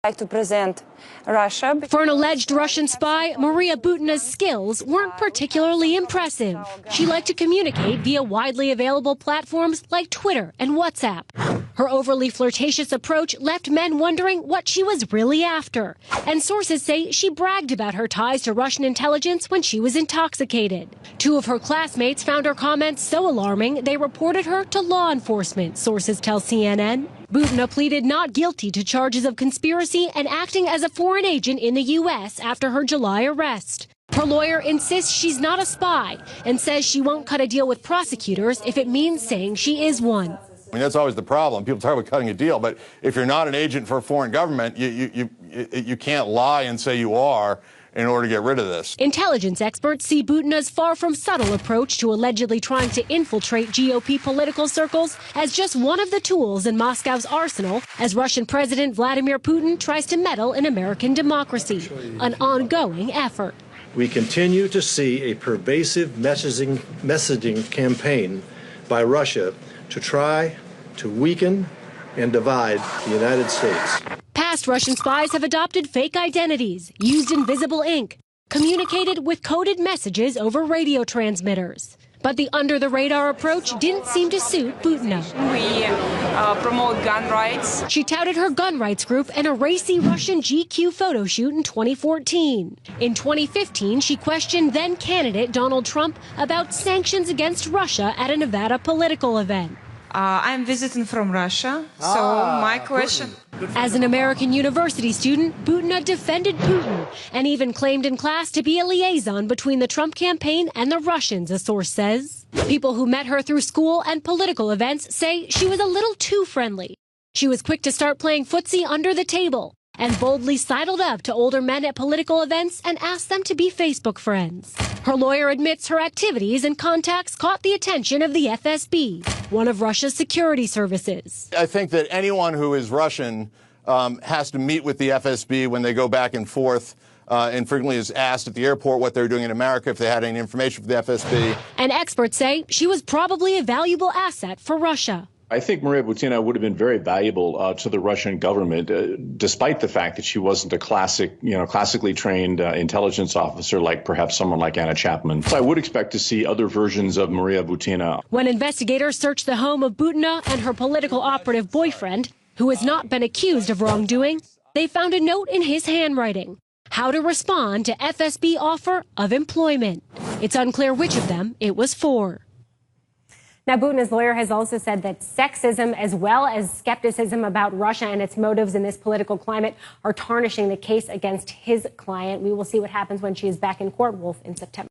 Like to present Russia. For an alleged Russian spy, Maria Butina's skills weren't particularly impressive. She liked to communicate via widely available platforms like Twitter and WhatsApp. Her overly flirtatious approach left men wondering what she was really after. And sources say she bragged about her ties to Russian intelligence when she was intoxicated. Two of her classmates found her comments so alarming they reported her to law enforcement, sources tell CNN. Butina pleaded not guilty to charges of conspiracy and acting as a foreign agent in the U.S. after her July arrest. Her lawyer insists she's not a spy and says she won't cut a deal with prosecutors if it means saying she is one. I mean, that's always the problem. People talk about cutting a deal, but if you're not an agent for a foreign government, you can't lie and say you are in order to get rid of this. Intelligence experts see Butina's far from subtle approach to allegedly trying to infiltrate GOP political circles as just one of the tools in Moscow's arsenal as Russian President Vladimir Putin tries to meddle in American democracy, an ongoing effort. We continue to see a pervasive messaging campaign by Russia to try to weaken and divide the United States. Past Russian spies have adopted fake identities, used invisible ink, communicated with coded messages over radio transmitters. But the under-the-radar approach didn't seem to suit Butina. We promote gun rights. She touted her gun rights group and a racy Russian GQ photo shoot in 2014. In 2015, she questioned then-candidate Donald Trump about sanctions against Russia at a Nevada political event. I'm visiting from Russia, so my question... As an American university student, Butina defended Putin and even claimed in class to be a liaison between the Trump campaign and the Russians, a source says. People who met her through school and political events say she was a little too friendly. She was quick to start playing footsie under the table and boldly sidled up to older men at political events and asked them to be Facebook friends. Her lawyer admits her activities and contacts caught the attention of the FSB, one of Russia's security services. I think that anyone who is Russian has to meet with the FSB when they go back and forth and frequently is asked at the airport what they're doing in America, if they had any information from the FSB. And experts say she was probably a valuable asset for Russia. I think Maria Butina would have been very valuable to the Russian government, despite the fact that she wasn't a classically trained intelligence officer like perhaps someone like Anna Chapman. So I would expect to see other versions of Maria Butina. When investigators searched the home of Butina and her political operative boyfriend, who has not been accused of wrongdoing, they found a note in his handwriting. How to respond to FSB offer of employment. It's unclear which of them it was for. Now, Butina's lawyer has also said that sexism as well as skepticism about Russia and its motives in this political climate are tarnishing the case against his client. We will see what happens when she is back in court, Wolf, in September.